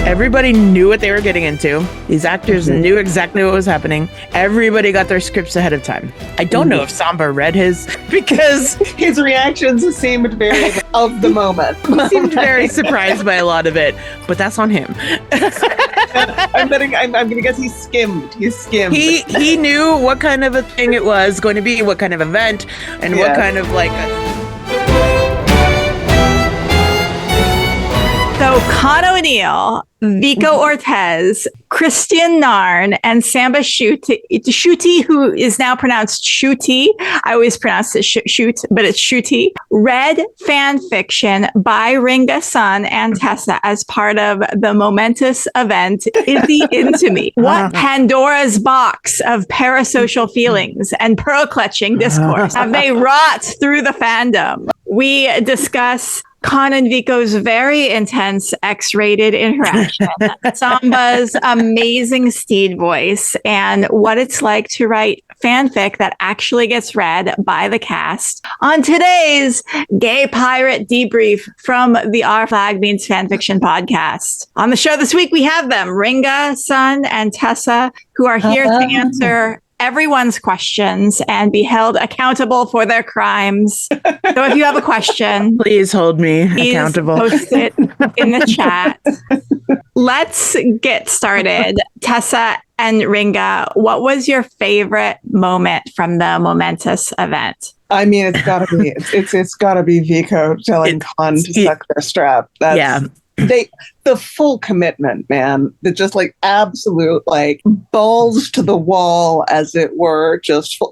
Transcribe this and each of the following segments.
Everybody knew what they were getting into. These actors knew exactly what was happening. Everybody got their scripts ahead of time. I don't know if Samba read his because his reactions seemed very of the moment. He seemed very surprised by a lot of it, but that's on him. I'm gonna guess he skimmed. He knew what kind of a thing it was going to be, what kind of event, and what kind of like So Con O'Neill, Vico Ortz, Kristian Nairn, and Samba Schutte, who is now pronounced Schutte. I always pronounce it Schutte, but it's Schutte. Read Fanfiction by Ringa Sunn and Tessa as part of the Momentus Event, Izzy Into Me. What Pandora's box of parasocial feelings and pearl-clutching discourse have they wrought through the fandom? We discuss Con and Vico's very intense X-rated interaction, Samba's amazing Stede voice, and what it's like to write fanfic that actually gets read by the cast on today's Gay Pirate Debrief from the Our Flag Means Fanfiction podcast. On the show this week, we have them, Ringa Sunn and Tessa, who are here to answer everyone's questions and be held accountable for their crimes. So if you have a question, please hold me accountable. Post it in the chat. Let's get started. Tessa and Ringa, what was your favorite moment from the Momentous event? I mean, it's gotta be Vico telling Con to suck their strap. The full commitment, man. The just like absolute like balls to the wall, as it were.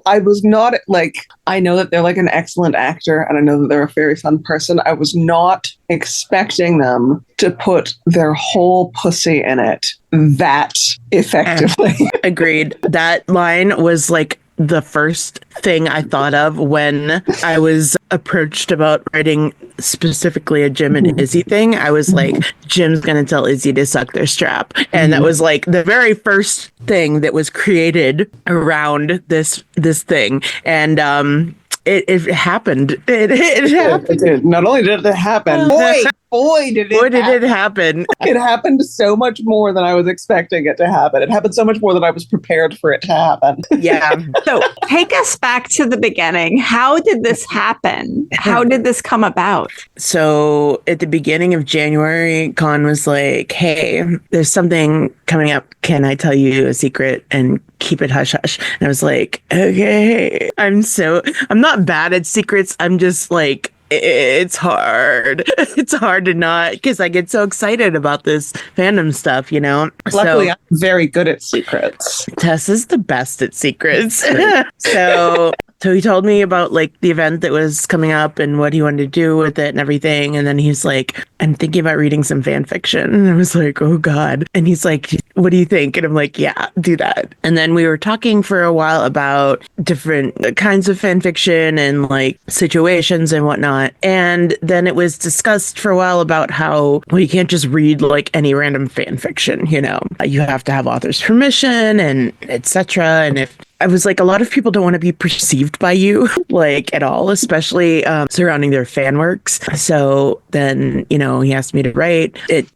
I was not like, I know that they're like an excellent actor and I know that they're a very fun person. I was not expecting them to put their whole pussy in it that effectively. Agreed. That line was like the first thing I thought of when I was approached about writing specifically a Jim and Izzy thing. I was like, Jim's gonna tell Izzy to suck their strap. And that was like the very first thing that was created around this thing. And it happened. It happened. It did. Not only did it happen, boy, did it happen. It happened so much more than I was expecting it to happen. It happened so much more than I was prepared for it to happen. Yeah. So take us back to the beginning. How did this happen? How did this come about? So at the beginning of January, Con was like, hey, there's something coming up. Can I tell you a secret and keep it hush hush? And I was like, okay. I'm not bad at secrets. I'm just like, it's hard. It's hard to not, because I get so excited about this fandom stuff, you know? Luckily, I'm very good at secrets. Tessa's the best at secrets. So he told me about like the event that was coming up and what he wanted to do with it and everything. And then he's like, I'm thinking about reading some fan fiction. And I was like, oh God. And he's like, what do you think? And I'm like, yeah, do that. And then we were talking for a while about different kinds of fan fiction and like situations and whatnot. And then it was discussed for a while about how, well, you can't just read like any random fan fiction, you know, you have to have author's permission and etc. And if I was like, a lot of people don't want to be perceived by you, like at all, especially surrounding their fan works. So then, you know, he asked me to write it,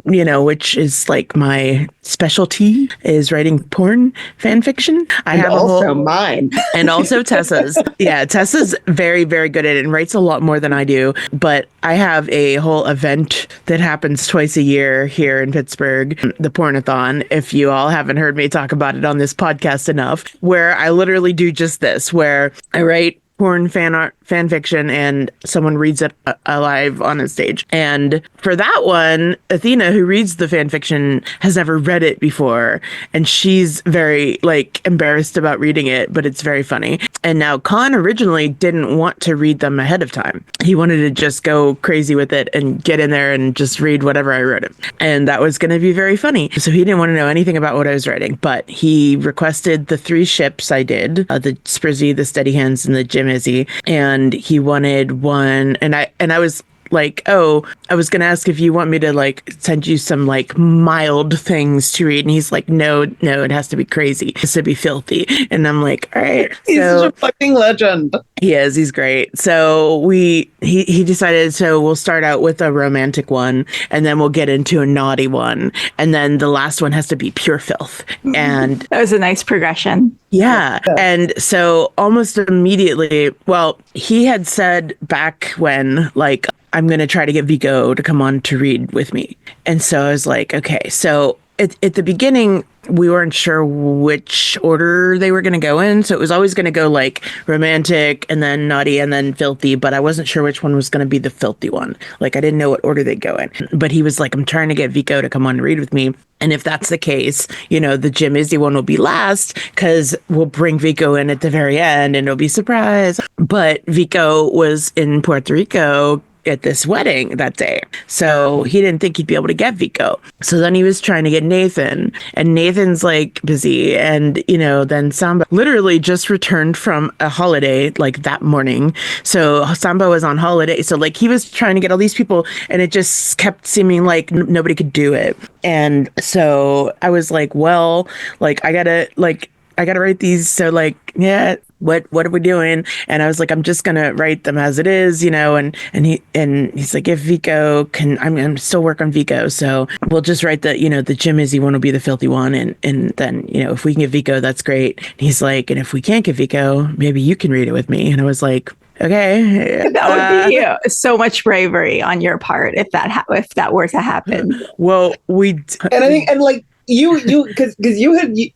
you know, which is like my specialty is writing porn fan fiction. I have also mine. And also Tessa's. Yeah, Tessa's very, very good at it and writes a lot more than I do. But I have a whole event that happens twice a year here in Pittsburgh, the Pornathon, if you all haven't heard me talk about it on this podcast enough, where I literally do just this, where I write porn fan fiction and someone reads it live on a stage. And for that one, Athena, who reads the fan fiction, has never read it before, and she's very like embarrassed about reading it, but it's very funny. And now Con originally didn't want to read them ahead of time. He wanted to just go crazy with it and get in there and just read whatever I wrote him, and that was going to be very funny. So he didn't want to know anything about what I was writing, but he requested the 3 ships I did, the Sprizzy, the Steady Hands, and the Jim Izzy, and he wanted one, and I was like, oh, I was going to ask if you want me to like send you some like mild things to read. And he's like, no, it has to be crazy. It has to be filthy. And I'm like, all right. He's such a fucking legend. He is. He's great. So he decided, so we'll start out with a romantic one, and then we'll get into a naughty one. And then the last one has to be pure filth. And that was a nice progression. Yeah. And so almost immediately, well, he had said back when, like, I'm going to try to get Vico to come on to read with me. And so I was like, okay. So at the beginning, we weren't sure which order they were going to go in. So it was always going to go like romantic and then naughty and then filthy. But I wasn't sure which one was going to be the filthy one. Like, I didn't know what order they'd go in. But he was like, I'm trying to get Vico to come on and read with me. And if that's the case, you know, the Jim Izzy one will be last because we'll bring Vico in at the very end and it'll be surprise. But Vico was in Puerto Rico at this wedding that day. So he didn't think he'd be able to get Vico. So then he was trying to get Nathan, and Nathan's like busy. And, you know, then Samba literally just returned from a holiday like that morning. So Samba was on holiday. So like he was trying to get all these people, and it just kept seeming like nobody could do it. And so I was like, well, like I gotta write these. So like, yeah, what are we doing? And I was like, I'm just gonna write them as it is, you know. And he's like, if Vico can, I'm still work on Vico, so we'll just write the, you know, the Jim Izzy one will be the filthy one, and then, you know, if we can get Vico, that's great. And he's like, and if we can't get Vico, maybe you can read it with me. And I was like, okay. That would be so much bravery on your part if that were to happen. Well, and I think, and like, because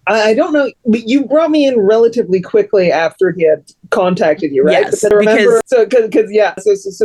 I don't know, but you brought me in relatively quickly after he had contacted you, right? Yes, because I remember, so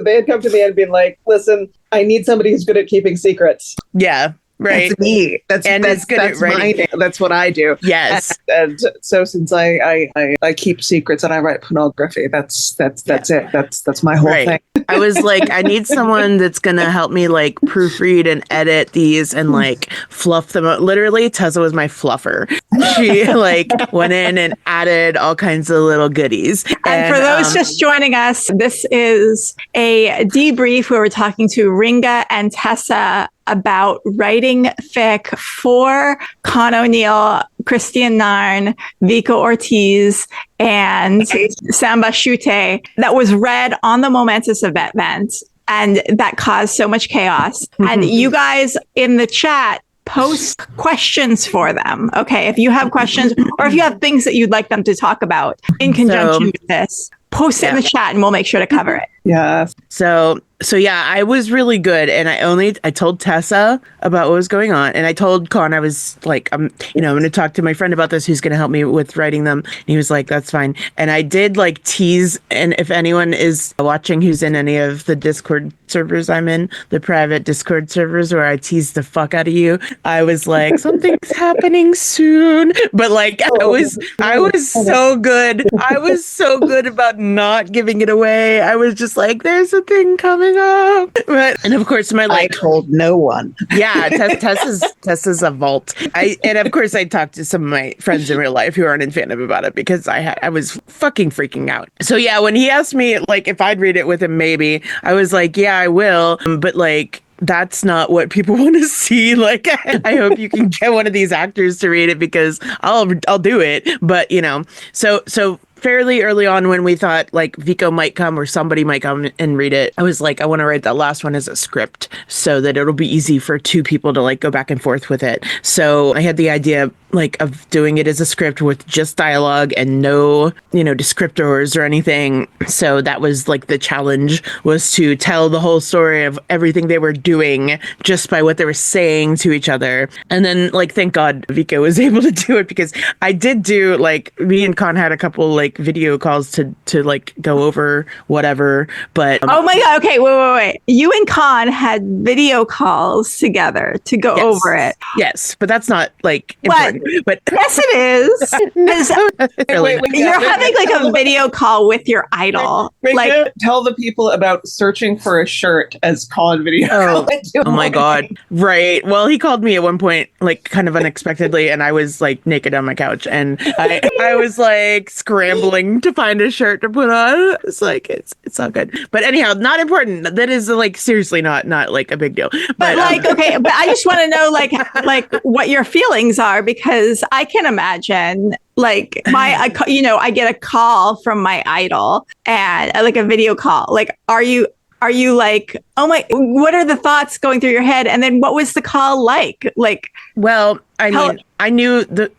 they had come to me and been like, listen, I need somebody who's good at keeping secrets. Yeah. Right. That's me. That's good at writing. That's what I do. Yes. And so since I keep secrets and I write pornography, that's it. That's my whole thing. I was like, I need someone that's going to help me like proofread and edit these and like fluff them out. Literally, Tessa was my fluffer. She like went in and added all kinds of little goodies. And for those just joining us, this is a debrief where we're talking to Ringa and Tessa about writing fic for Con O'Neill, Kristian Nairn, Vico Ortz, and Samba Schutte that was read on the Momentus Event, and that caused so much chaos. And you guys in the chat post questions for them. Okay, if you have questions or if you have things that you'd like them to talk about in conjunction with this, post it in the chat and we'll make sure to cover it. Yeah. So yeah, I was really good, and I told Tessa about what was going on, and I told Con, I was like, I'm going to talk to my friend about this, who's going to help me with writing them. And he was like, that's fine. And I did like tease, and if anyone is watching who's in any of the Discord servers I'm in, the private Discord servers where I tease the fuck out of you, I was like, something's happening soon. But like, I was so good. I was so good about not giving it away. I was just like, there's a thing coming up. And of course, I told no one. Yeah, Tessa's a vault. And of course, I talked to some of my friends in real life who aren't in fandom about it because I was fucking freaking out. So yeah, when he asked me like if I'd read it with him, maybe I was like, yeah, I will. But like, that's not what people want to see. Like, I hope you can get one of these actors to read it because I'll do it. But you know, so fairly early on when we thought like Vico might come or somebody might come and read it, I was like, I want to write that last one as a script so that it'll be easy for two people to like go back and forth with it. So I had the idea like of doing it as a script with just dialogue and no, descriptors or anything. So that was like the challenge, was to tell the whole story of everything they were doing just by what they were saying to each other. And then like, thank God Vico was able to do it, because I did do like, me and Con had a couple like video calls to like go over whatever, but oh my God, okay, wait, you and Con had video calls together to go over it. Yes, but that's not like important. But yes, it is. You're having like a video call with your idol. Like, tell the people about searching for a shirt as Con video. Oh my God. Right. Well, he called me at one point, like kind of unexpectedly, and I was like naked on my couch, and I was like scrambling scrambling to find a shirt to put on. It's like, it's all good. But anyhow, not important. That is like seriously not like a big deal. But like, okay, but I just want to know like what your feelings are, because I can imagine like I get a call from my idol and like a video call. Like, are you like, oh my, what are the thoughts going through your head? And then what was the call like? Like, well, I mean, I knew the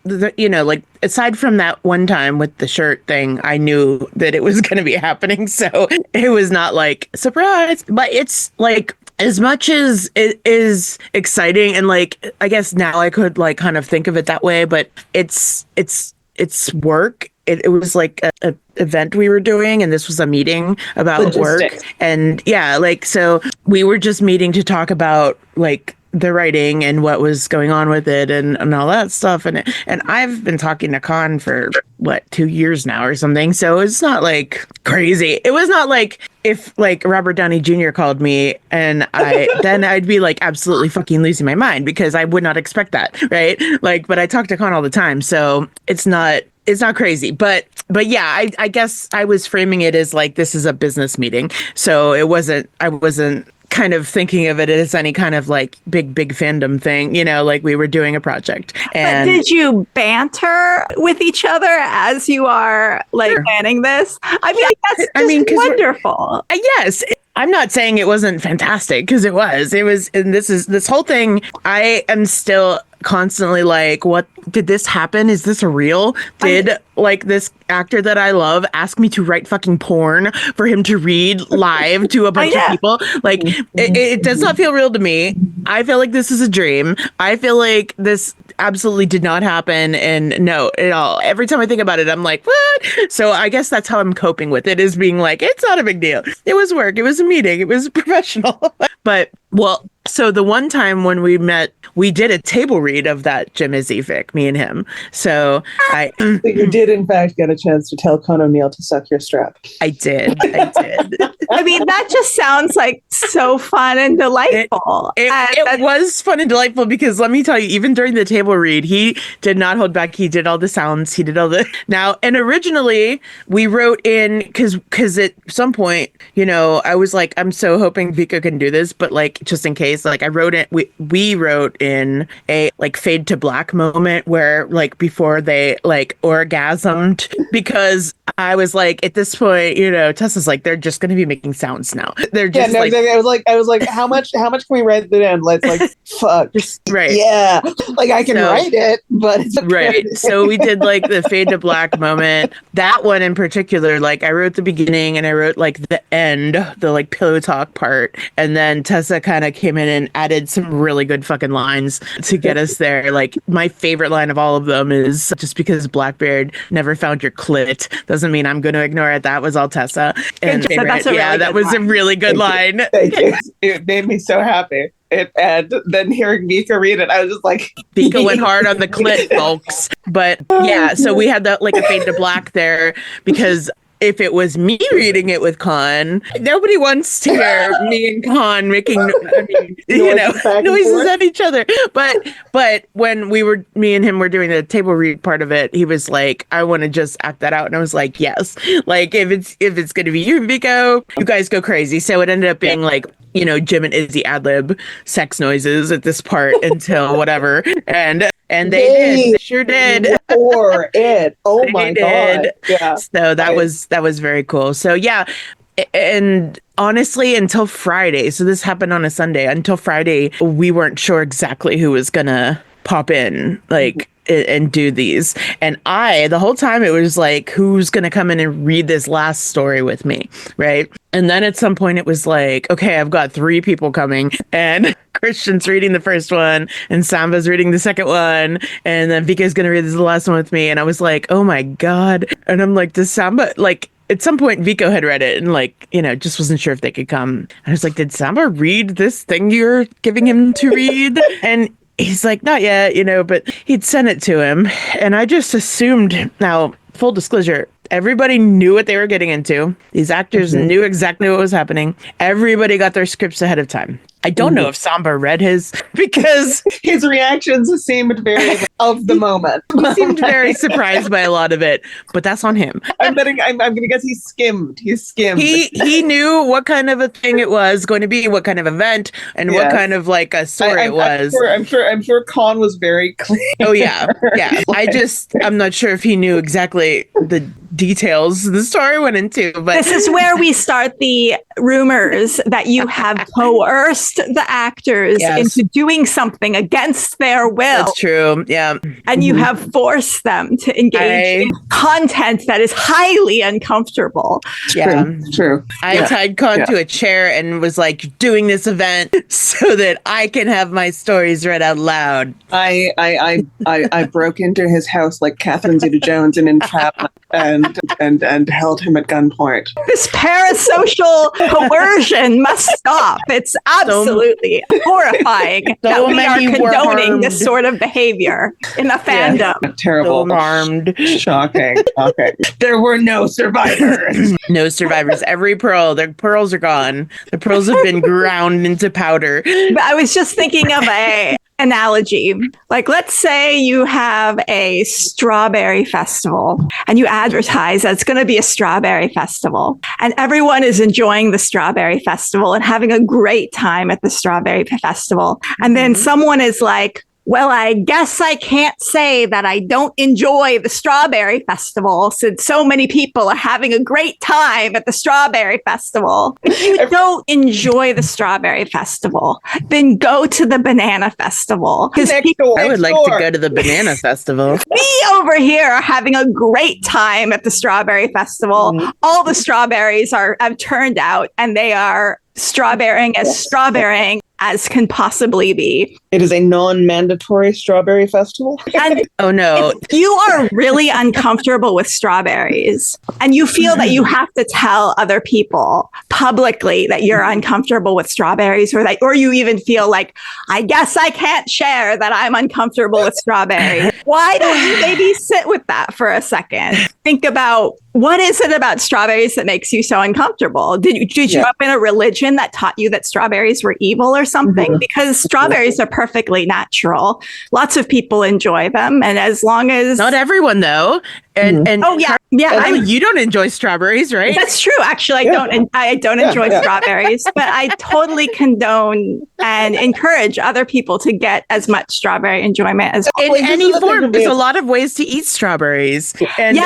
like, aside from that one time with the shirt thing, I knew that it was going to be happening. So it was not like surprise, but it's like, as much as it is exciting, and like, I guess now I could like kind of think of it that way, but it's work. It was like a event we were doing, and this was a meeting about Logistics. work. And yeah, like, so we were just meeting to talk about like the writing and what was going on with it and all that stuff. And I've been talking to Con for 2 years now or something. So it's not like crazy. It was not like if like Robert Downey Jr. called me and then I'd be like absolutely fucking losing my mind, because I would not expect that. Right. Like, but I talk to Con all the time. So it's not crazy, but yeah, I guess I was framing it as like, this is a business meeting. So I wasn't kind of thinking of it as any kind of like big fandom thing, like we were doing a project. And but did you banter with each other as you are like planning this? I mean, that's just wonderful. Yes. I'm not saying it wasn't fantastic, because it was, and this whole thing, I am still constantly like, what did this happen? Is this real? Did like this actor that I love ask me to write fucking porn for him to read live to a bunch of people? Like, it does not feel real to me. I feel like this is a dream. I feel like this absolutely did not happen. And no, at all. Every time I think about it, I'm like, what? So I guess that's how I'm coping with it, is being like, it's not a big deal. It was work. It was a meeting. It was professional. But well, so the one time when we met, we did a table read of that Jim Izzy fic, me and him. So you did in fact get a chance to tell Con O'Neill to suck your strap. I did. I mean, that just sounds like so fun and delightful. It was fun and delightful, because let me tell you, even during the table read, he did not hold back. He did all the sounds. He did all the and originally we wrote in, because at some point, I was like, I'm so hoping Vico can do this, but like, just in case, like I wrote it, we wrote in a like fade to black moment where like before they like orgasmed, because I was like, at this point, Tessa's like, they're just going to be making sounds now. They're just exactly. I was like, how much can we write it in? Let's like, fuck. Right. Yeah. Like I can write it, but it's okay. Right. So we did like the fade to black moment. That one in particular, like I wrote the beginning and I wrote like the end, the like pillow talk part. And then Tessa kind of came in and added some really good fucking lines to get us there. Like my favorite line of all of them is, just because Blackbeard never found your clit doesn't mean I'm going to ignore it. That was all Tessa. And that was a really good line. Thank you. It made me so happy. And then hearing Vico read it, I was just like, Vico went hard on the clit, folks. But yeah, so we had that like a fade to black there, because if it was me reading it with Con, nobody wants to hear me and Con making noises at each other. But when me and him were doing the table read part of it, he was like, I want to just act that out. And I was like, yes. Like if it's gonna be you and Vico, you guys go crazy. So it ended up being like, Jim and Izzy ad-lib sex noises at this part until whatever. And they sure did. For it. Oh my God. Yeah. So that was very cool. So yeah. And honestly, until Friday, so this happened on a Sunday, until Friday, we weren't sure exactly who was gonna pop in, like, and do these. And the whole time it was like, who's going to come in and read this last story with me, right? And then at some point it was like, okay, I've got 3 people coming, and Kristian's reading the first one, and Samba's reading the second one, and then Vico's going to read the last one with me. And I was like, oh my God. And I'm like, does Samba, like, at some point Vico had read it and like, just wasn't sure if they could come. And I was like, did Samba read this thing you're giving him to read? And he's like, not yet, but he'd sent it to him. And I just assumed, now, full disclosure, everybody knew what they were getting into. These actors knew exactly what was happening. Everybody got their scripts ahead of time. I don't know if Samba read his, because his reactions seemed very of the moment. He seemed very surprised by a lot of it, but that's on him. I'm gonna guess he skimmed. He knew what kind of a thing it was going to be, what kind of event, and what kind of like a story it was. I'm sure Con was very clear. Oh yeah. I'm not sure if he knew exactly the details the story went into, but this is where we start the rumors that you have coerced the actors into doing something against their will. That's true. Yeah. And you have forced them to engage in content that is highly uncomfortable. True. I tied Con to a chair and was like, doing this event so that I can have my stories read out loud. I broke into his house like Catherine Zeta-Jones in Entrapment and held him at gunpoint. This parasocial coercion must stop. It's absolutely horrifying that we are condoning this sort of behavior in a fandom. Terrible. So harmed. Shocking. There were no survivors. No survivors. Every pearl. Their pearls are gone. The pearls have been ground into powder. But I was just thinking of a analogy. Like, let's say you have a strawberry festival and you advertise that it's going to be a strawberry festival, and everyone is enjoying the strawberry festival and having a great time at the strawberry festival. And then someone is like, well, I guess I can't say that I don't enjoy the Strawberry Festival since so many people are having a great time at the Strawberry Festival. If you don't enjoy the Strawberry Festival, then go to the Banana Festival. I would like to go to the Banana Festival. We over here are having a great time at the Strawberry Festival. All the strawberries have turned out, and they are strawberrying as can possibly be. It is a non-mandatory strawberry festival. And oh no. If you are really uncomfortable with strawberries and you feel that you have to tell other people publicly that you're uncomfortable with strawberries, or you even feel like, I guess I can't share that I'm uncomfortable with strawberries. Why don't you maybe sit with that for a second? Think about, what is it about strawberries that makes you so uncomfortable? Did you grow up in a religion that taught you that strawberries were evil or something? Because strawberries are perfectly natural. Lots of people enjoy them, and as long as not everyone though. And you don't enjoy strawberries, right? That's true. Actually, I don't enjoy strawberries, but I totally condone and encourage other people to get as much strawberry enjoyment as in any form. There's a lot of ways to eat strawberries. And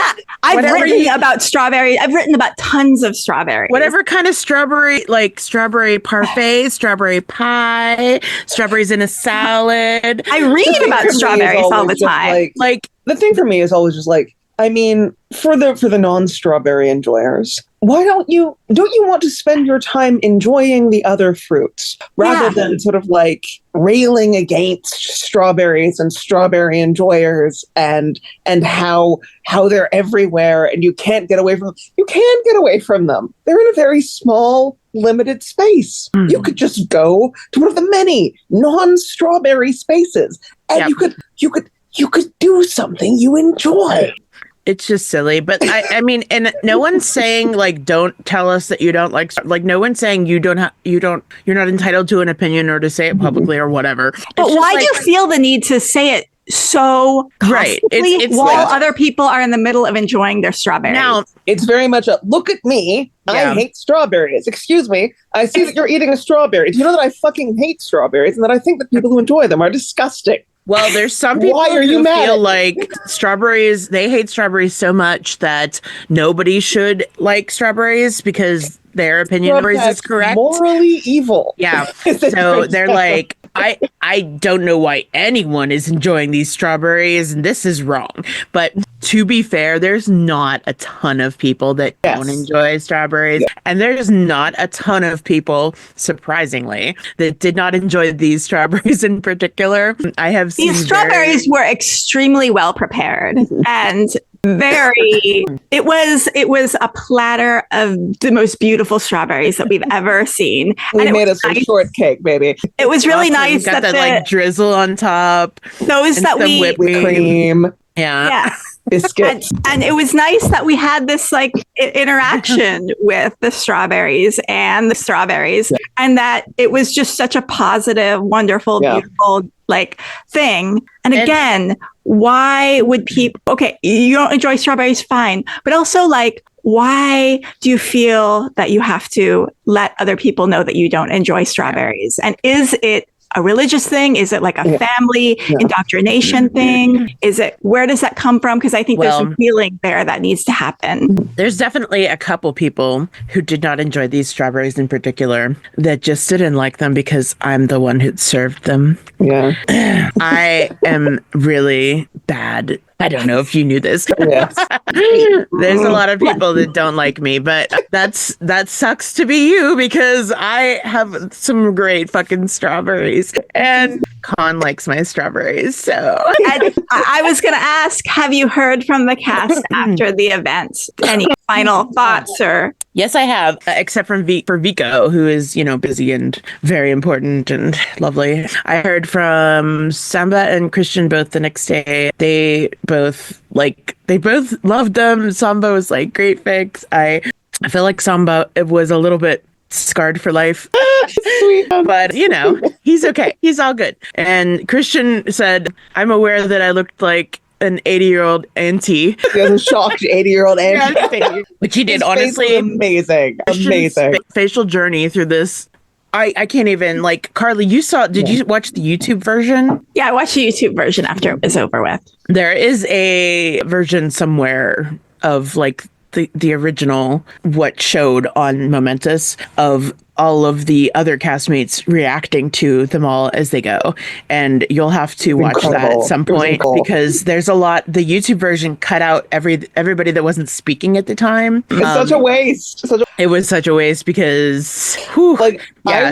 I've written about strawberries. I've written about tons of strawberries. Whatever kind of strawberry, like strawberry parfait, strawberry pie, strawberries in a salad. I read about strawberries all the time. Like the thing for me is always just like, I mean, for the non-strawberry enjoyers, why don't you want to spend your time enjoying the other fruits rather than sort of like railing against strawberries and strawberry enjoyers and how they're everywhere and you can't get away from them. You can get away from them. They're in a very small, limited space. You could just go to one of the many non-strawberry spaces and you could do something you enjoy. It's just silly, but I mean, and no one's saying like, don't tell us that you don't like no one's saying you're not entitled to an opinion or to say it publicly or whatever. But why do you feel the need to say it so right? It's while other people are in the middle of enjoying their strawberries? Now it's very much a look at me. I hate strawberries. Excuse me. I see that you're eating a strawberry. Do you know that I fucking hate strawberries and that I think that people who enjoy them are disgusting? Well, there's some people who feel like strawberries, they hate strawberries so much that nobody should like strawberries because their opinion is correct. Morally evil. Yeah. So they're like, I don't know why anyone is enjoying these strawberries, and this is wrong. But to be fair, there's not a ton of people that don't enjoy strawberries. And there's not a ton of people, surprisingly, that did not enjoy these strawberries in particular. I have seen these strawberries were extremely well prepared and it was a platter of the most beautiful strawberries that we've ever seen. We made us a shortcake, baby. It was really nice that like drizzle on top. Those that whipped cream. Yeah. biscuit. And it was nice that we had this like interaction with the strawberries, and that it was just such a positive, wonderful, beautiful like thing. And again, why would people, okay, you don't enjoy strawberries, fine. But also like, why do you feel that you have to let other people know that you don't enjoy strawberries? And is it a religious thing? Is it like a family indoctrination thing? Where does that come from? Because I think there's some healing there that needs to happen. There's definitely a couple people who did not enjoy these strawberries in particular that just didn't like them because I'm the one who served them. Yeah. I am really bad. I don't know if you knew this. Yes. There's a lot of people that don't like me, but that sucks to be you because I have some great fucking strawberries and Con likes my strawberries. So I was going to ask, have you heard from the cast after the event? Any final thoughts or? Yes, I have, except for Vico, who is, busy and very important and lovely. I heard from Samba and Kristian both the next day. They both loved them. Samba was like, great fix. I feel like Samba was a little bit scarred for life. But, he's okay. He's all good. And Kristian said, I'm aware that I looked like an 80-year-old auntie. A shocked 80-year-old auntie. Which he did, honestly. Amazing. Facial journey through this. I can't even, Carly, did you watch the YouTube version? Yeah, I watched the YouTube version after it was over with. There is a version somewhere of the original, what showed on Momentus, of all of the other castmates reacting to them all as they go. And you'll have to watch that at some point because there's a lot. The YouTube version cut out everybody that wasn't speaking at the time. It's such a waste. It was such a waste because I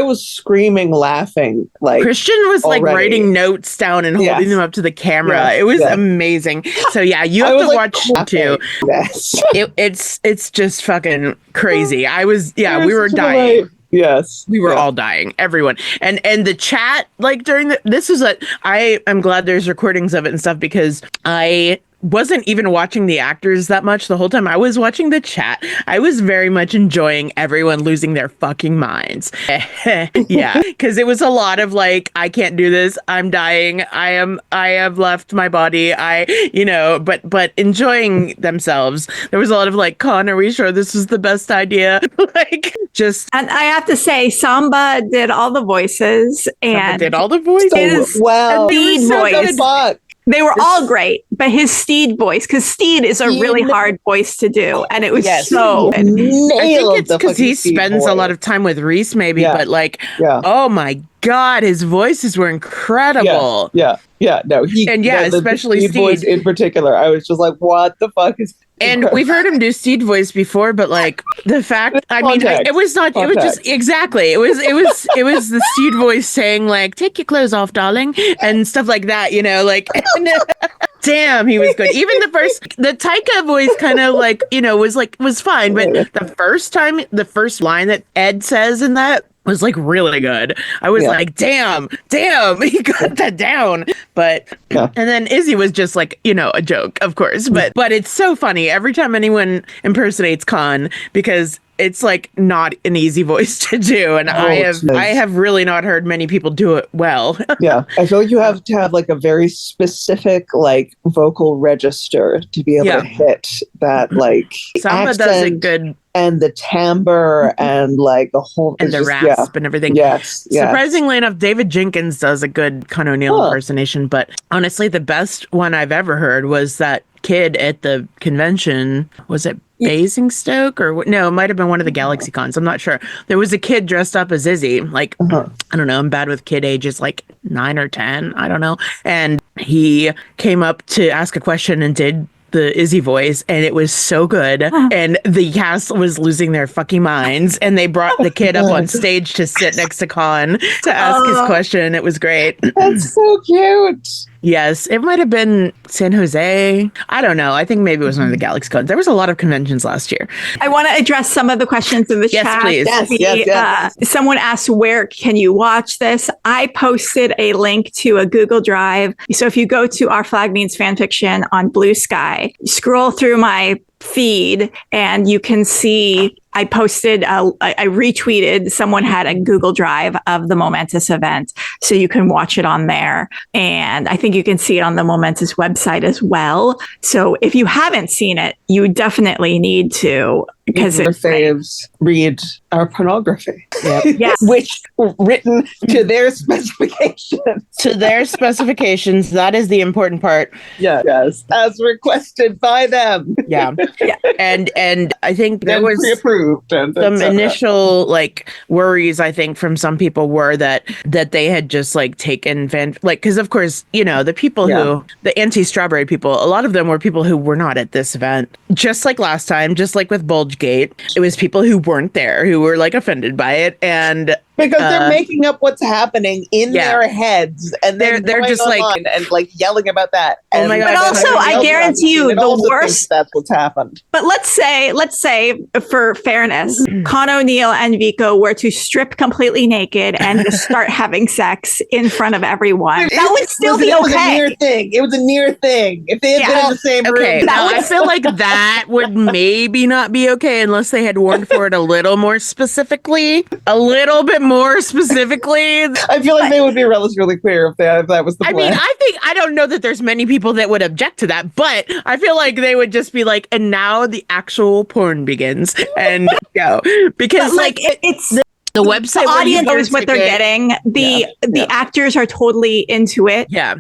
was screaming, laughing. Kristian was already. Writing notes down and holding them up to the camera. It was amazing. So you have to watch too. Yes. It's just fucking crazy. We were dying. Yes. We were all dying. Everyone. And the chat, during I am glad there's recordings of it and stuff because I wasn't even watching the actors that much the whole time. I was watching the chat. I was very much enjoying everyone losing their fucking minds. Yeah, because it was a lot of I can't do this. I'm dying. I have left my body. But enjoying themselves. There was a lot of Con, are we sure this is the best idea? And I have to say, Samba did all the voices and did all the voices. So well. They were all great, but his Stede voice, because Stede is a really hard voice to do, and it was so. I think it's because he spends a lot of time with Reese, maybe, but oh my God, his voices were incredible. No, especially Stede voice in particular. I was just like, what the fuck is. And we've heard him do Stede voice before, but the fact, it was not, it was just, exactly. It was the Stede voice saying take your clothes off, darling, and stuff like that, damn, he was good. Even the Taika voice kind of was fine, but the first line that Ed says in that was really good. I was damn, he got that down. But and then Izzy was just a joke, of course. But it's so funny every time anyone impersonates Con because it's not an easy voice to do, and I have really not heard many people do it well. Yeah, I feel like you have to have a very specific vocal register to be able to hit that Samba accent does it good. And the timbre and the whole and the rasp and everything. Yes. Surprisingly enough, David Jenkins does a good Con O'Neill impersonation, but honestly, the best one I've ever heard was that kid at the convention. Was it Basingstoke or no? It might have been one of the Galaxy Cons. I'm not sure. There was a kid dressed up as Izzy. I don't know. I'm bad with kid ages, 9 or 10. I don't know. And he came up to ask a question and did the Izzy voice, and it was so good. And the cast was losing their fucking minds, and they brought the kid up on stage to sit next to Con to ask his question. It was great. That's so cute. Yes, it might have been San Jose. I don't know. I think maybe it was one of the Galaxy Cons. There was a lot of conventions last year. I want to address some of the questions in the Yes, chat. please. Yes. Someone asked, where can you watch this? I posted a link to a Google Drive. So if you go to Our Flag Means Fanfiction on Blue Sky, scroll through my feed and you can see I retweeted, someone had a Google Drive of the Momentus event, so you can watch it on there. And I think you can see it on the Momentus website as well. So if you haven't seen it, you definitely need to, because your faves read our pornography. Yep. Yeah. Which were written to their specifications. To their specifications, that is the important part. Yes, as requested by them. Yeah. And I think there was pre-approved and some et cetera. initial like worries, I think, from some people were that they had just like taken because of course, you know, the people who, the anti-strawberry people, a lot of them were people who were not at this event. Just like last time, just like with Bulgegate, it was people who weren't there who were like offended by it. And because they're making up what's happening in their heads, and then they're just like and like yelling about that. Oh my God! But also, I guarantee you, the worst. That's what's happened. But let's say, for fairness, Con O'Neill and Vico were to strip completely naked and just start having sex in front of everyone. That would still be okay. It was a near thing. It was a near thing. If they had been in the same room, I feel like that would maybe not be okay unless they had warned for it a little more specifically, I feel like they would be relatively clear if that was the plan. I mean, I don't know that there's many people that would object to that, but I feel like they would just be like, and now the actual porn begins and go. Because it's the website, the audience knows what they're getting. The actors are totally into it. Yeah.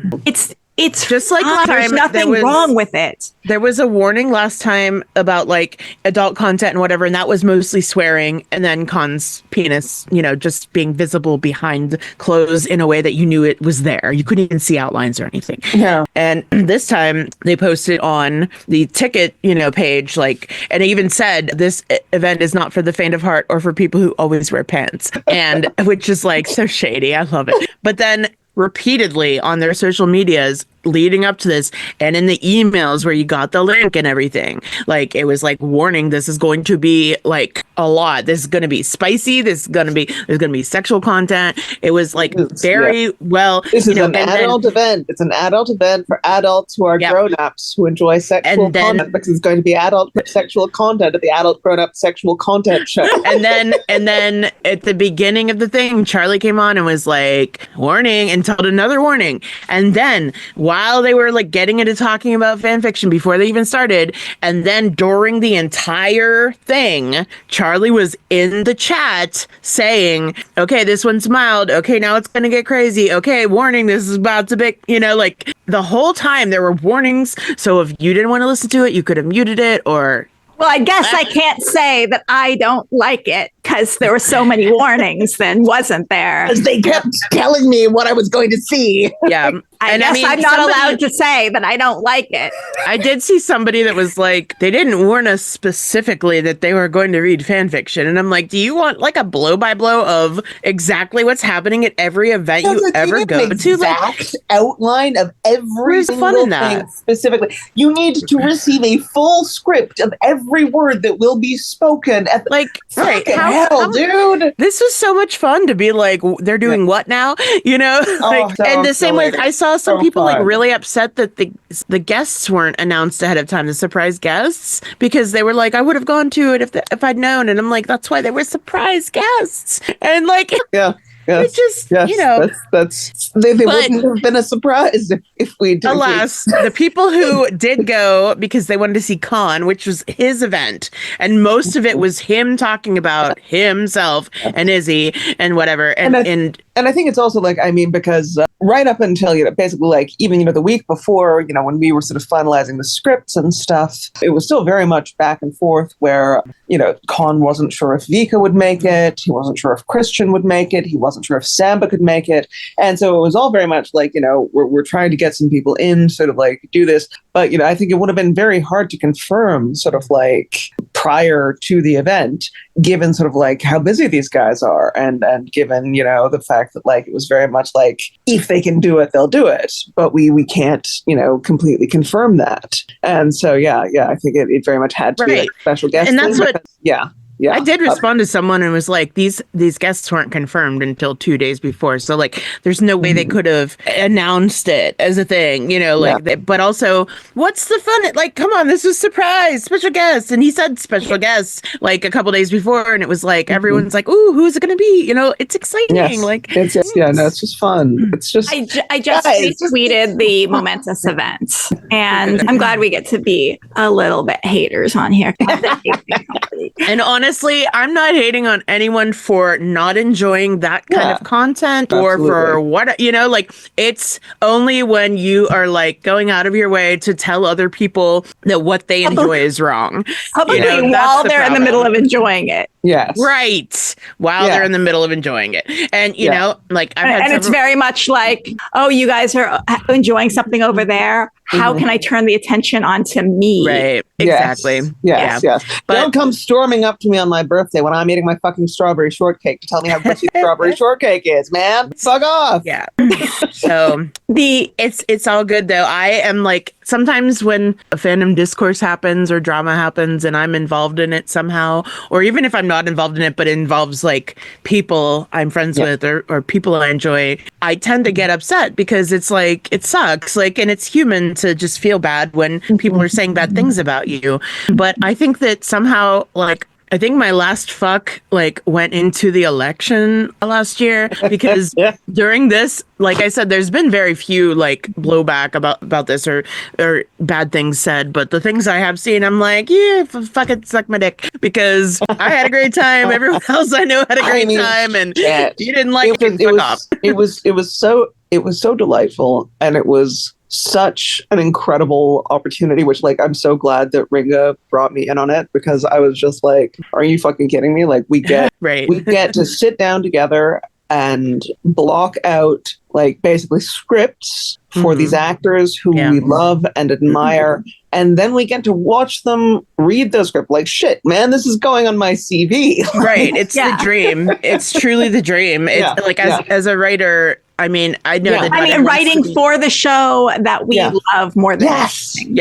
It's just like last time, there's nothing wrong with it. There was a warning last time about like adult content and whatever, and that was mostly swearing, and then Con's penis, you know, just being visible behind clothes in a way that you knew it was there. You couldn't even see outlines or anything. Yeah. And this time they posted on the ticket, you know, page, like, and it even said this event is not for the faint of heart or for people who always wear pants, and which is like so shady. I love it. But then repeatedly on their social medias leading up to this, and in the emails where you got the link and everything, like it was like warning, this is going to be like a lot, this is going to be spicy, there's going to be sexual content. It was like very well, this is an adult event. It's an adult event for adults who are grown-ups who enjoy sexual content, because it's going to be adult sexual content at the adult grown-up sexual content show. and then at the beginning of the thing, Charlie came on and was like, warning, and told another warning. And then while they were like getting into talking about fan fiction before they even started, and then during the entire thing, Charlie was in the chat saying, okay, this one's mild, okay, now it's gonna get crazy, okay, warning, this is about to be, you know, like the whole time there were warnings. So if you didn't want to listen to it, you could have muted it. Or well, I guess I can't say that I don't like it because there were so many warnings then, wasn't there? Because they kept telling me what I was going to see. Yeah. I guess I'm not allowed to say that I don't like it. I did see somebody that was like, they didn't warn us specifically that they were going to read fan fiction. And I'm like, do you want like a blow by blow of exactly what's happening at every event you ever go to? Exact outline of every single thing specifically. You need to receive a full script of every word that will be spoken at the, like, right, hell, dude. This was so much fun to be like, they're doing what now? You know? And the same way I saw some people like really upset that the guests weren't announced ahead of time, the surprise guests, because they were like, I would have gone to it if I'd known. And I'm like, that's why they were surprise guests. And like, Yes, just, you know, they wouldn't have been a surprise if we did. Alas, the people who did go because they wanted to see Con, which was his event, and most of it was him talking about himself and Izzy and whatever. And I think it's also like, I mean, because right up until, you know, basically like even, you know, the week before, you know, when we were sort of finalizing the scripts and stuff, it was still very much back and forth where, you know, Con wasn't sure if Vico would make it. He wasn't sure if Kristian would make it. He wasn't sure if Samba could make it. And so it was all very much like, you know, we're trying to get some people in, sort of like do this. But, you know, I think it would have been very hard to confirm sort of like prior to the event, given sort of like how busy these guys are, and given, you know, the fact that like it was very much like, if they can do it, they'll do it, but we can't, you know, completely confirm that. And so I think it very much had to be like a special guest, and that's what yeah, I did respond to someone and was like, these guests weren't confirmed until 2 days before. So like, there's no way they could have announced it as a thing, you know, like, but also what's the fun? Like, come on, this was surprise, special guests. And he said special guests like a couple days before. And it was like, everyone's like, ooh, who's it going to be? You know, it's exciting. Yes. Like, it's just fun. It's just, I just retweeted the Momentus Event, and I'm glad we get to be a little bit haters on here. And honestly, I'm not hating on anyone for not enjoying that kind of content or for what, you know, like, it's only when you are like going out of your way to tell other people that what they enjoy is wrong. Publicly, you know, while they're in the middle of enjoying it. Yes. Right. While they're in the middle of enjoying it. And, you know, like, I've had it's very much like, oh, you guys are enjoying something over there. How can I turn the attention onto me? Right. Exactly. Yes. But don't come storming up to me on my birthday when I'm eating my fucking strawberry shortcake to tell me how good strawberry shortcake is, man. Fuck off. Yeah. So it's all good though. I am like, sometimes when a fandom discourse happens or drama happens and I'm involved in it somehow, or even if I'm not involved in it, but it involves like people I'm friends with or people I enjoy, I tend to get upset because it's like, it sucks. Like, and it's human to just feel bad when people are saying bad things about you. But I think that somehow, like, I think my last fuck like went into the election last year because during this, like I said, there's been very few like blowback about this or bad things said, but the things I have seen, I'm like, yeah, fuck it, suck my dick, because I had a great time. Everyone else I know had a great time, and you didn't like it. Fuck off. It was so delightful, and it was such an incredible opportunity, which like I'm so glad that Ringa brought me in on it, because I was just like, are you fucking kidding me? Like, we get we get to sit down together and block out like basically scripts for these actors who we love and admire, and then we get to watch them read those scripts. Like, shit, man, this is going on my CV. Right. It's the dream. It's truly the dream. It's like as a writer, I mean, I know that. I mean, writing for the show that we love more than anything.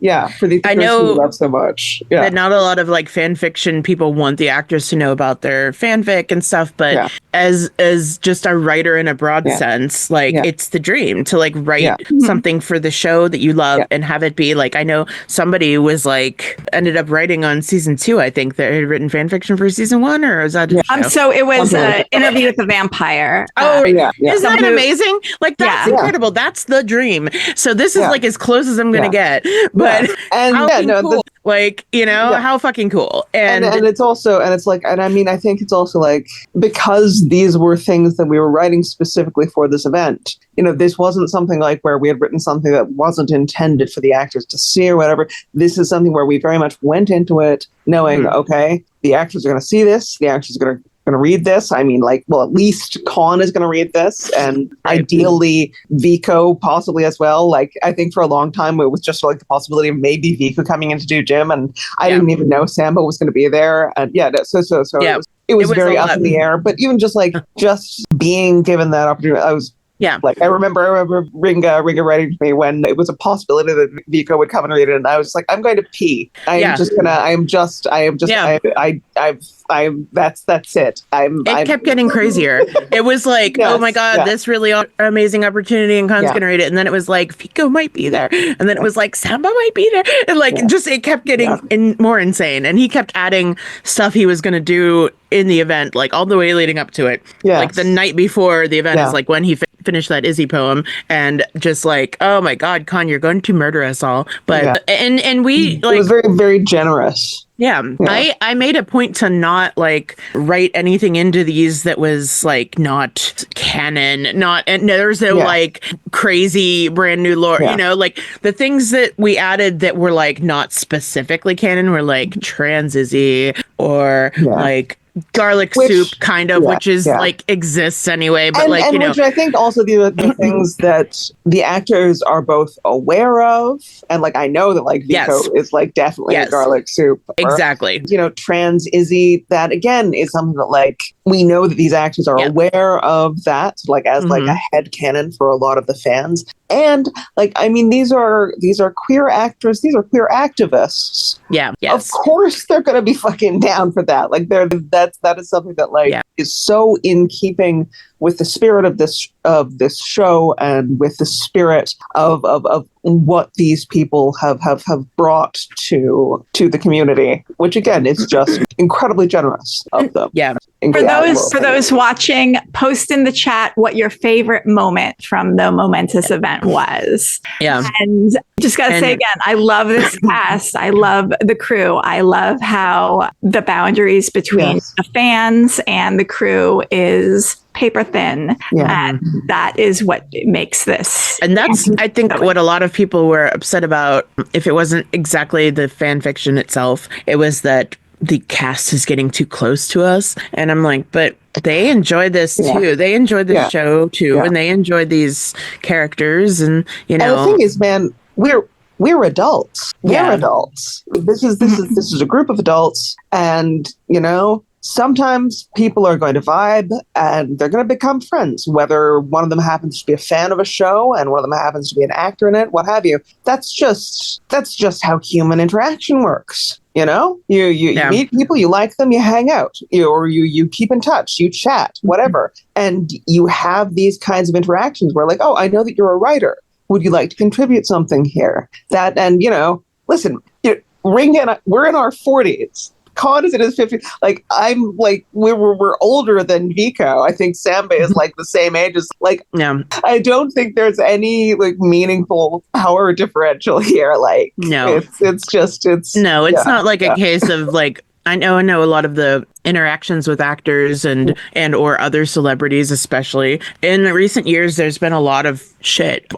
Yeah, for the person we love so much. Yeah, that not a lot of like fan fiction people want the actors to know about their fanfic and stuff, but as just a writer in a broad sense, like it's the dream to like write something for the show that you love and have it be like, I know somebody was like ended up writing on season 2, I think, that had written fan fiction for season 1, or is that so it was an Interview with the Vampire. Isn't that amazing? Like, that's incredible. That's the dream. So this is like as close as I'm gonna get, but and cool. Like, you know, how fucking cool. And it's also, and it's like, and I mean, I think it's also like, because these were things that we were writing specifically for this event, you know, this wasn't something like where we had written something that wasn't intended for the actors to see or whatever. This is something where we very much went into it knowing, okay, the actors are going to see this, the actors are going to read this. I mean, like, well, at least Con is going to read this, and ideally Vico possibly as well. Like, I think for a long time it was just like the possibility of maybe Vico coming in to do Jim, and I didn't even know Samba was going to be there. And it was very up in the air. But even just like being given that opportunity, I was. Yeah, like I remember Ringa writing to me when it was a possibility that Vico would come and read it, and I was like, I'm going to pee. That's it. It kept getting crazier. It was like, oh my God, this really amazing opportunity, and Con's gonna read it. And then it was like, Vico might be there. And then it was like, Samba might be there. And like, it kept getting more insane. And he kept adding stuff he was gonna do in the event, like all the way leading up to it. Like the night before the event is like when he finished that Izzy poem, and just like, oh my God, Con, you're going to murder us all. But and we like, it was very, very generous. Yeah. I made a point to not like write anything into these that was like not canon, and there's no like crazy brand new lore, you know, like the things that we added that were like not specifically canon were like trans Izzy or like garlic soup kind of, which is like exists anyway, but which I think also the things that the actors are both aware of, and like I know that like Vico is like definitely a garlic soup. Exactly. Trans Izzy, that again is something that like we know that these actors are aware of that, like as like a headcanon for a lot of the fans. And like, I mean, these are queer actors, these are queer activists. Yeah. Yes. Of course they're gonna be fucking down for that. Like that is something that like is so in keeping with the spirit of this show and with the spirit of what these people have brought to the community, which again is just incredibly generous of them. Yeah. For those watching, post in the chat what your favorite moment from the Momentus event was. Yeah. And just gotta say again, I love this cast. I love the crew. I love how the boundaries between the fans and the crew is paper thin. And that is what makes this. And that's, I think, what a lot of people were upset about. If it wasn't exactly the fan fiction itself, it was that the cast is getting too close to us. And I'm like, but they enjoy this too. They enjoyed this show too. And they enjoyed these characters. And, and the thing is, man, we're adults. We're adults. This is a group of adults. And, sometimes people are going to vibe and they're going to become friends, whether one of them happens to be a fan of a show and one of them happens to be an actor in it, what have you. That's just how human interaction works. You meet people, you like them, you hang out, you keep in touch, you chat, whatever. And you have these kinds of interactions where like, oh, I know that you're a writer. Would you like to contribute something here? Listen, Ringa and I, we're in our 40s. Con is in his 50s. Like, I'm like, we're older than Vico. I think Samba is like the same age as like, I don't think there's any like meaningful power differential here. Like, it's not like a case of like, I know a lot of the interactions with actors and or other celebrities, especially in recent years, there's been a lot of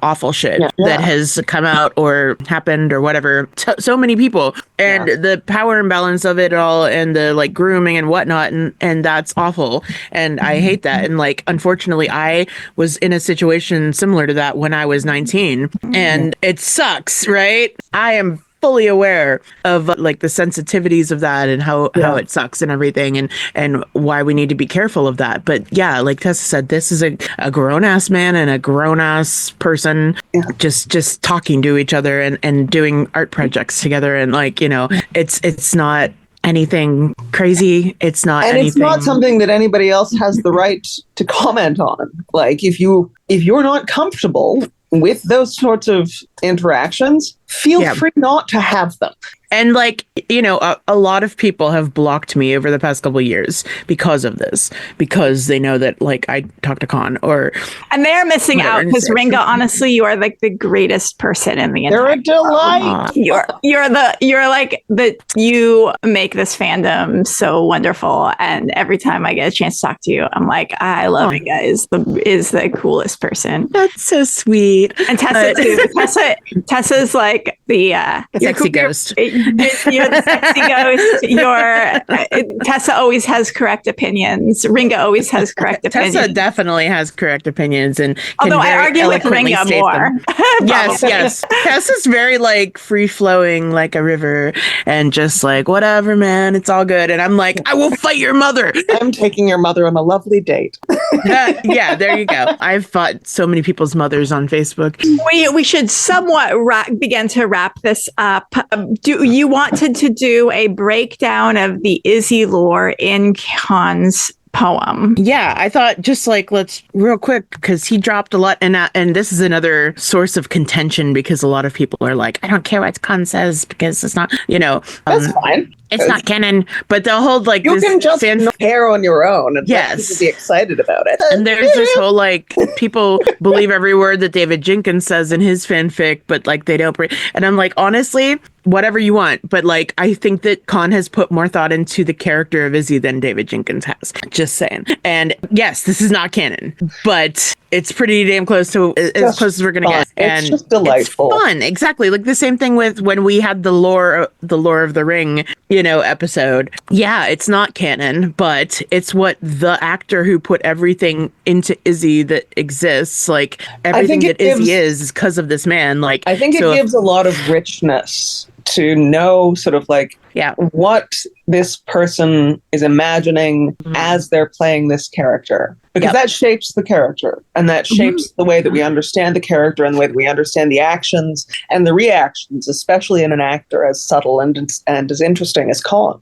awful shit that has come out or happened or whatever. So many people and the power imbalance of it all and the like grooming and whatnot. And that's awful. And I hate that. And like, unfortunately, I was in a situation similar to that when I was 19 and it sucks, right? I am fully aware of like the sensitivities of that and how it sucks and everything and why we need to be careful of that. But yeah, like Tessa said, this is a grown-ass man and a grown-ass person just talking to each other and doing art projects together. And like, it's not anything crazy. It's not anything. It's not something that anybody else has the right to comment on. Like if you're not comfortable with those sorts of interactions, feel free not to have them. And like, a lot of people have blocked me over the past couple of years because of this, because they know that like I talk to Con and they're missing out because Ringa, honestly, you are like the greatest person in the entire They're a delight. You make this fandom so wonderful. And every time I get a chance to talk to you, I'm like, I love Ringa is the coolest person. That's so sweet. And Tessa too. Tessa's like the sexy ghost. You're the sexy ghost. Tessa always has correct opinions. Ringa always has correct opinions. Tessa definitely has correct opinions, and although I argue with Ringa more. Yes. Tessa's very like free flowing, like a river, and just like whatever, man, it's all good. And I'm like, I will fight your mother. I'm taking your mother on a lovely date. Yeah, there you go. I've fought so many people's mothers on Facebook. We should somewhat begin to wrap this up. You wanted to do a breakdown of the Izzy lore in Con's poem. Yeah, I thought just like let's real quick because he dropped a lot, and this is another source of contention because a lot of people are like, I don't care what Con says because it's not, that's fine. It's not canon, but they'll hold like you can just compare on your own and be excited about it. And there's this whole like people believe every word that David Jenkins says in his fanfic, but like they don't. And I'm like, honestly, whatever you want, but like I think that Con has put more thought into the character of Izzy than David Jenkins has. Just saying. And yes, this is not canon, but it's pretty damn close to as close as we're gonna get. And it's just delightful. It's fun, exactly. Like the same thing with when we had the lore of the ring. episode. Yeah, it's not canon, but it's what the actor who put everything into Izzy that exists, like everything that Izzy is because of this man. Like, I think it gives a lot of richness to know sort of like what this person is imagining as they're playing this character, because that shapes the character, and that shapes the way that we understand the character and the way that we understand the actions and the reactions, especially in an actor as subtle and as interesting as Con.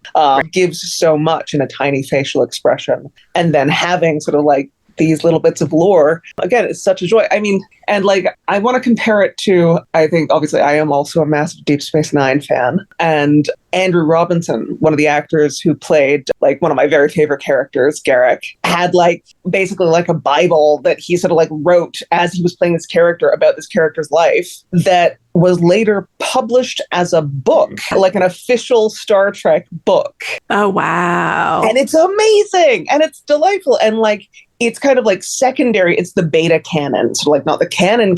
Gives so much in a tiny facial expression, and then having sort of like these little bits of lore, again, it's such a joy. I mean, and like, I want to compare it to, I think, obviously, I am also a massive Deep Space Nine fan. And Andrew Robinson, one of the actors who played like one of my very favorite characters, Garrick, had like basically like a Bible that he sort of like wrote as he was playing this character about this character's life that was later published as a book, like an official Star Trek book. Oh, wow. And it's amazing. And it's delightful. And like, it's kind of like secondary. It's the beta canon, so like not the canon,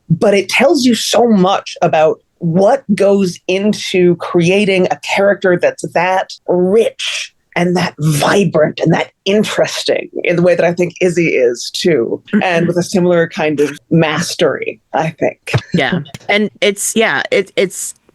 but it tells you so much about what goes into creating a character that's that rich and that vibrant and that interesting in the way that I think Izzy is too, and with a similar kind of mastery, I think. Yeah. And it's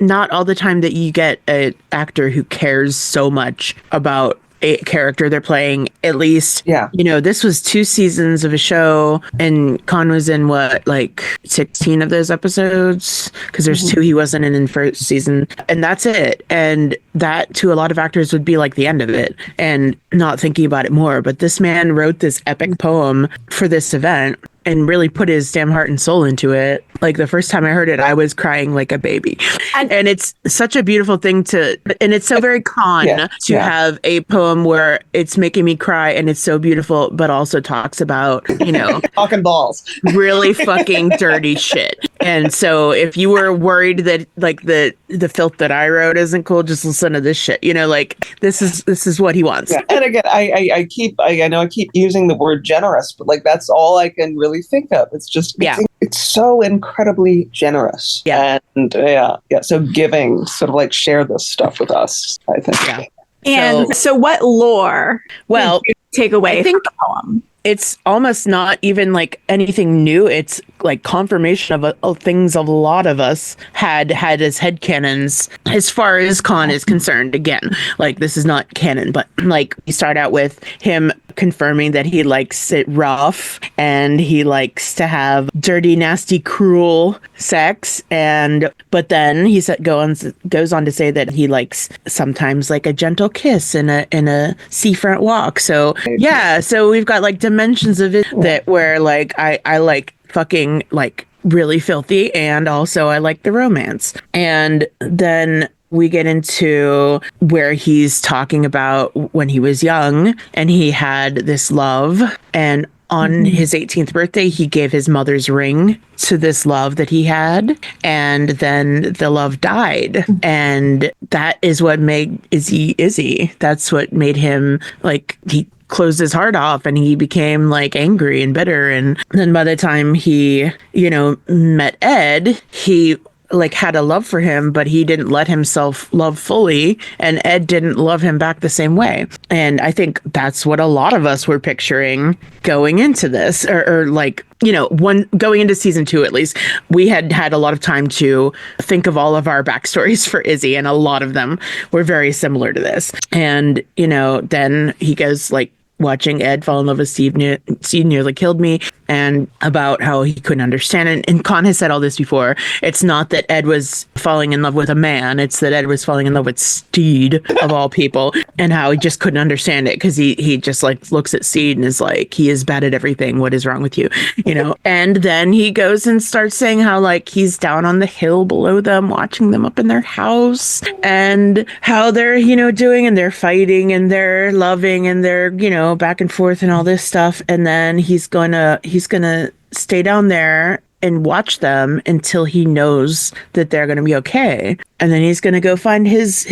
not all the time that you get an actor who cares so much about a character they're playing. At least, this was 2 seasons of a show, and Con was in like 16 of those episodes, because there's 2 he wasn't in first season, and that's it. And that to a lot of actors would be like the end of it and not thinking about it more. But this man wrote this epic poem for this event and really put his damn heart and soul into it. Like, the first time I heard it, I was crying like a baby. And it's such a beautiful thing and it's so very Con to have a poem where it's making me cry and it's so beautiful, but also talks about, talking balls, really fucking dirty shit. And so if you were worried that like the filth that I wrote isn't cool, just listen to this shit. Like, this is what he wants. Yeah. And again, I know I keep using the word generous, but like, that's all I can really think of. It's just it's so incredibly generous. And so giving, sort of like, share this stuff with us, I think. And so what lore did you take away from the poem? It's almost not even like anything new. It's like confirmation of things a lot of us had as headcanons as far as Con is concerned. Again, like, this is not canon, but like, we start out with him confirming that he likes it rough and he likes to have dirty, nasty, cruel sex. But then he goes on to say that he likes sometimes like a gentle kiss in a seafront walk. So so we've got like dimensions of it that where like I like fucking like really filthy, and also I like the romance. And then we get into where he's talking about when he was young and he had this love, and on his 18th birthday, he gave his mother's ring to this love that he had, and then the love died. And that is what made Izzy. That's what made him, like, he closed his heart off and he became like angry and bitter. And then by the time he, met Ed, he like had a love for him, but he didn't let himself love fully, and Ed didn't love him back the same way. And I think that's what a lot of us were picturing going into this, or like, going into season 2, at least, we had a lot of time to think of all of our backstories for Izzy, and a lot of them were very similar to this. And, then he goes like, watching Ed fall in love with Stede nearly killed me, and about how he couldn't understand it. And Con has said all this before. It's not that Ed was falling in love with a man. It's that Ed was falling in love with Stede, of all people, and how he just couldn't understand it because he just like looks at Stede and is like, he is bad at everything. What is wrong with you? And then he goes and starts saying how like he's down on the hill below them, watching them up in their house, and how they're, doing, and they're fighting and they're loving and they're, back and forth and all this stuff. And then he's gonna stay down there and watch them until he knows that they're gonna be okay. And then he's gonna go find his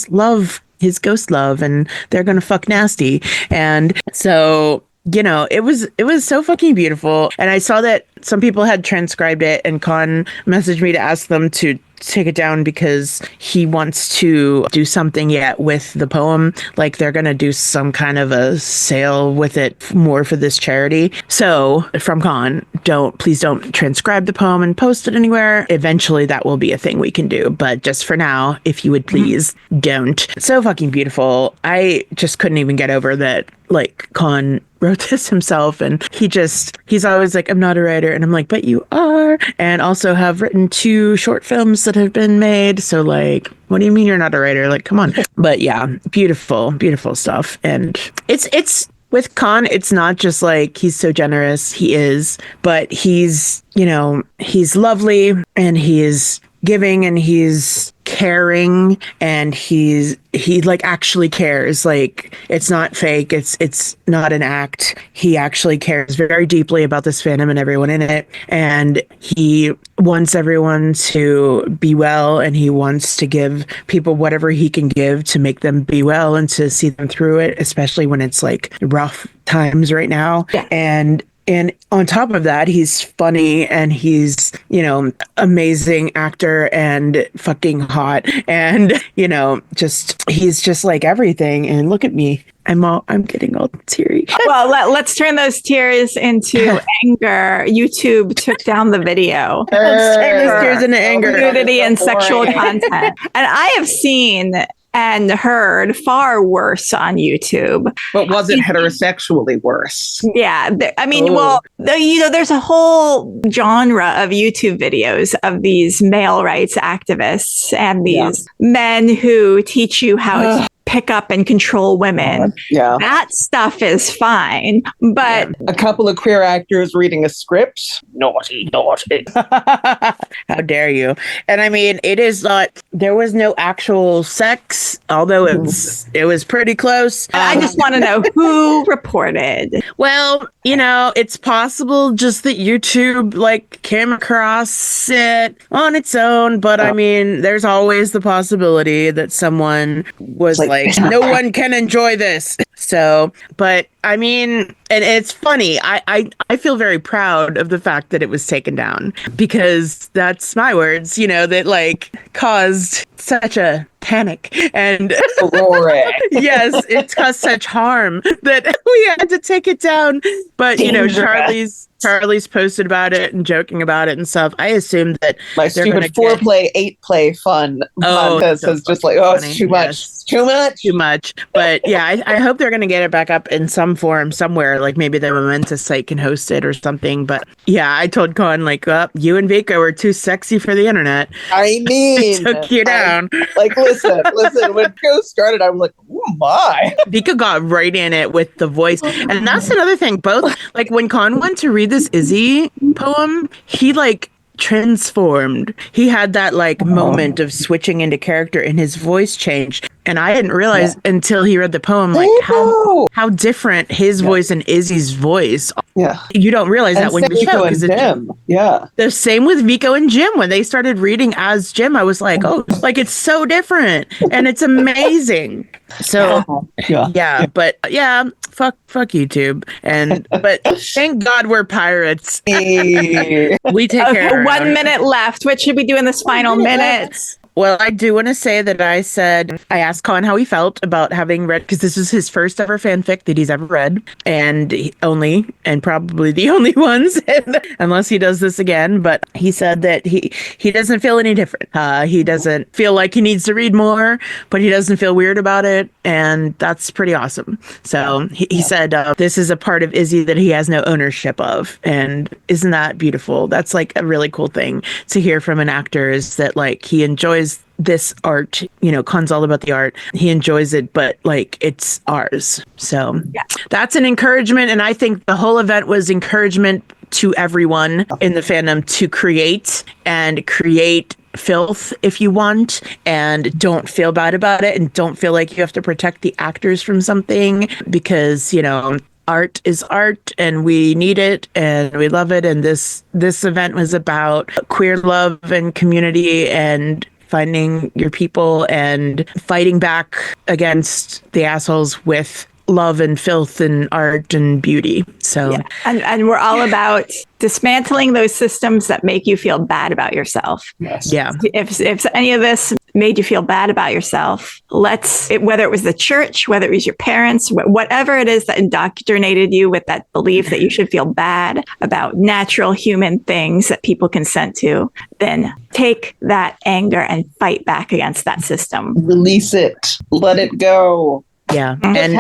love, his ghost love, and they're gonna fuck nasty. And so, it was so fucking beautiful. And I saw that some people had transcribed it, and Con messaged me to ask them to take it down because he wants to do something yet with the poem. Like they're going to do some kind of a sale with it more for this charity. So from Con, please don't transcribe the poem and post it anywhere. Eventually that will be a thing we can do. But just for now, if you would please don't. So fucking beautiful. I just couldn't even get over that. Like Con wrote this himself and he's always like, I'm not a writer. And I'm like, but you are. And also have written 2 short films that have been made. So like, what do you mean you're not a writer? Like, come on. But yeah, beautiful, beautiful stuff. And it's with Con, it's not just like he's so generous. He is, but he's lovely and he is giving and he's caring and he like actually cares. Like it's not fake, it's not an act. He actually cares very deeply about this fandom and everyone in it, and he wants everyone to be well, and he wants to give people whatever he can give to make them be well and to see them through it, especially when it's like rough times right now. Yeah. And on top of that, he's funny and he's, amazing actor and fucking hot. And, he's just like everything. And look at me. I'm getting all teary. Well, let's turn those tears into anger. YouTube took down the video. Let's turn those tears into anger. Nudity and sexual content. And I have seen and heard far worse on YouTube. But was it heterosexually worse? Yeah. There's a whole genre of YouTube videos of these male rights activists and these men who teach you how to pick up and control women. Yeah. That stuff is fine. But a couple of queer actors reading a script. Naughty. How dare you? And I mean, it is not, there was no actual sex, although it was pretty close. I just want to know who reported. Well, it's possible just that YouTube came across it on its own, but I mean, there's always the possibility that someone was like, no one can enjoy this. So, but I mean, and it's funny. I feel very proud of the fact that it was taken down, because that's my words, that caused such a panic and yes, it caused such harm that we had to take it down. But Charlie's posted about it and joking about it and stuff. I assume that my stupid 4-play, 8-play fun contest is just like, it's too much. Yes. Too much. But yeah, I hope they're going to get it back up in some form somewhere. Like maybe the Momentus site can host it or something. But yeah, I told Con you and Vico are too sexy for the internet. I mean, took you down. Listen. When Vico started, I was like, oh my. Vico got right in it with the voice, and that's another thing. Both when Con went to read this Izzy poem, he transformed. He had that moment of switching into character, and his voice changed. And I didn't realize until he read the poem how different his voice and Izzy's voice. Yeah, you don't realize that when you Vico and Jim. Yeah, the same with Vico and Jim. When they started reading as Jim, I was like, it's so different and it's amazing. So but fuck YouTube. But thank God we're pirates. We take care. 1 minute left. What should we do in this final minutes? Well, I do want to say that I asked Con how he felt about having read, because this is his first ever fanfic that he's ever read, and probably the only ones, unless he does this again. But he said that he doesn't feel any different. He doesn't feel like he needs to read more, but he doesn't feel weird about it, and that's pretty awesome. So he said this is a part of Izzy that he has no ownership of, and isn't that beautiful? That's a really cool thing to hear from an actor, is that he enjoys this art. Con's all about the art. He enjoys it, but it's ours. So that's an encouragement. And I think the whole event was encouragement to everyone in the fandom to create filth if you want, and don't feel bad about it, and don't feel like you have to protect the actors from something, because art is art and we need it and we love it. And this event was about queer love and community and finding your people and fighting back against the assholes with love and filth and art and beauty. So, yeah. And we're all about dismantling those systems that make you feel bad about yourself. Yes. Yeah. If any of this made you feel bad about yourself, whether it was the church, whether it was your parents, whatever it is that indoctrinated you with that belief that you should feel bad about natural human things that people consent to, then take that anger and fight back against that system. Release it. Let it go. Yeah. And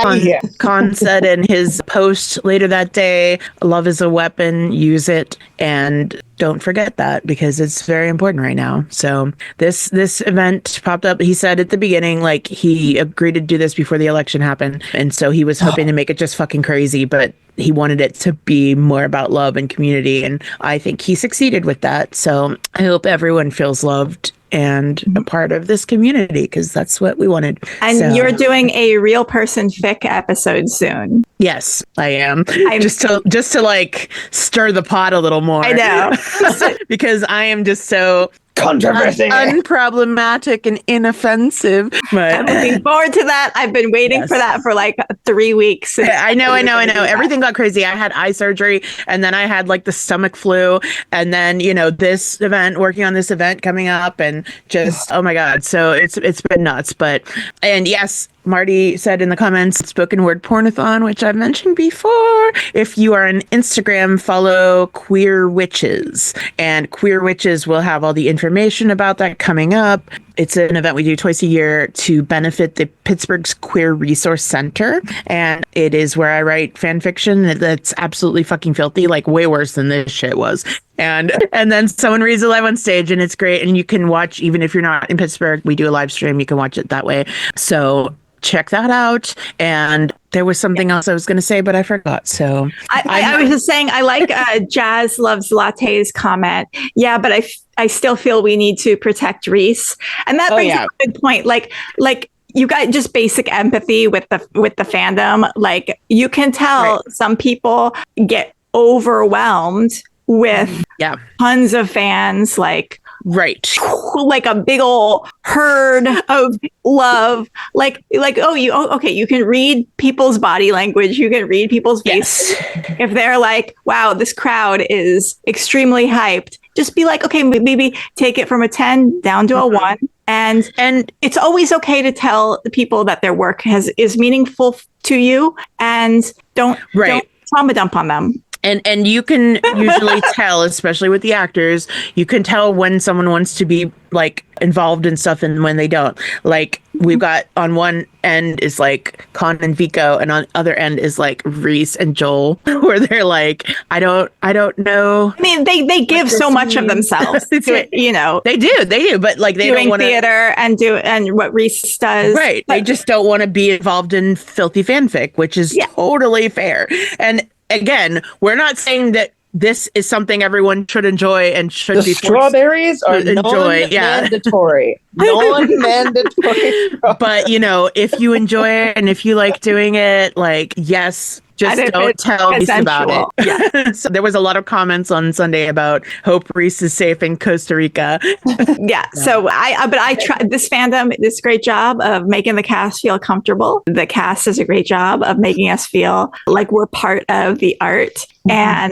Con said in his post later that day, love is a weapon, use it, and don't forget that, because it's very important right now. So this event popped up. He said at the beginning, like, he agreed to do this before the election happened. And so he was hoping to make it just fucking crazy, but he wanted it to be more about love and community. And I think he succeeded with that. So I hope everyone feels loved and a part of this community, because that's what we wanted. And you're doing a real person fic episode soon. Yes, I am. Just to like stir the pot a little more. I know. Because I am just so controversy, unproblematic and inoffensive. But I'm looking forward to that. I've been waiting for that for like 3 weeks. I know. Everything got crazy. I had eye surgery, and then I had like the stomach flu, and then this event, working on this event coming up, and just oh my god. So it's been nuts. And yes, Marty said in the comments, spoken word pornathon, which I've mentioned before. If you are on Instagram, follow Queer Witches, and Queer Witches will have all the information about that coming up. It's an event we do twice a year to benefit the Pittsburgh's Queer Resource Center. And it is where I write fan fiction that's absolutely fucking filthy, like way worse than this shit was. And then someone reads it live on stage, and it's great. And you can watch, even if you're not in Pittsburgh, we do a live stream. You can watch it that way. So check that out. And there was something else I was going to say, but I forgot. So I was just saying, I like Jazz Loves Latte's comment. Yeah, but I still feel we need to protect Reese. And that brings up a good point. Like you got just basic empathy with the fandom. Like, you can tell some people get overwhelmed with tons of fans, like a big old herd of love, you can read people's body language, you can read people's faces. If they're like, wow, this crowd is extremely hyped, just be like, okay, maybe take it from a 10 down to a 1. And it's always okay to tell the people that their work is meaningful to you, and don't trauma dump on them. And you can usually tell, especially with the actors, you can tell when someone wants to be like involved in stuff and when they don't. Like, we've got on one end is like Con and Vico, and on the other end is like Reese and Joel, where they're like, I don't know. I mean, they give so much of themselves to it, They do, but like they doing don't want theater and what Reese does. Right. They just don't want to be involved in filthy fanfic, which is totally fair. And again, we're not saying that this is something everyone should enjoy and should be strawberries are non-mandatory. Non-mandatory. But if you enjoy it and if you like doing it, like, yes, just don't tell Reese about it. Yeah. So there was a lot of comments on Sunday about hope Reese is safe in Costa Rica. So I try this fandom, this great job of making the cast feel comfortable. The cast does a great job of making us feel like we're part of the art. And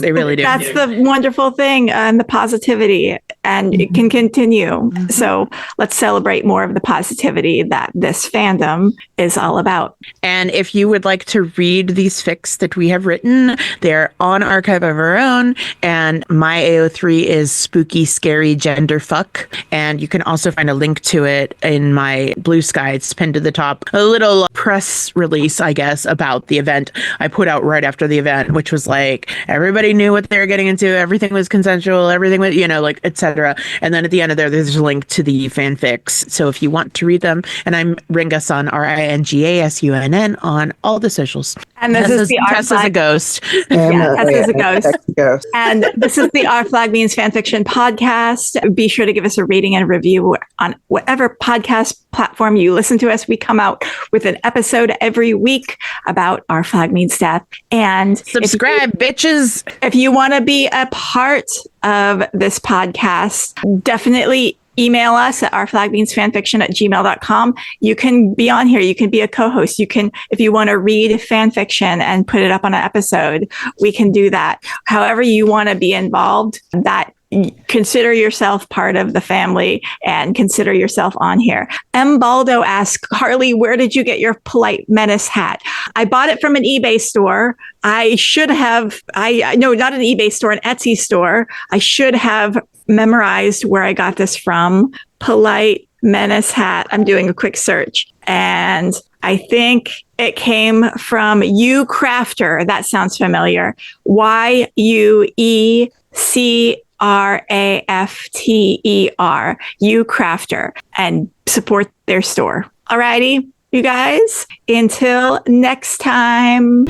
they really do. That's the wonderful thing, and the positivity, and it can continue. So let's celebrate more of the positivity that this fandom is all about. And if you would like to read these fics that we have written, they're on Archive of Our Own, and my AO3 is Spooky Scary Gender Fuck, and you can also find a link to it in my Blue Sky. It's pinned to the top. A little press release, I guess, about the event I put out right after the event, which was like, everybody knew what they were getting into, everything was consensual, everything was, like, etc. And then at the end of there's a link to the fanfics. So if you want to read them, and I'm Ringa Sunn, RingaSunn, on all the socials. And this is the Tessa's a ghost. Tessa's a ghost. And this is the Our Flag Means Fanfiction podcast. Be sure to give us a rating and a review on whatever podcast platform you listen to us. We come out with an episode every week about Our Flag Means Death. And subscribe, bitches. If you want to be a part of this podcast, definitely email us at ourflagbeansfanfiction@gmail.com. You can be on here. You can be a co-host. You can, if you want to read fan fiction and put it up on an episode, we can do that. However you want to be involved, that consider yourself part of the family and consider yourself on here. M. Baldo asks, Harley, where did you get your polite menace hat? I bought it from an eBay store. I should have, no, not an eBay store, an Etsy store. I should have memorized where I got this from. Polite menace hat. I'm doing a quick search. And I think it came from You Crafter. That sounds familiar. YUECRAFTER, You Crafter, and support their store. Alrighty, you guys, until next time.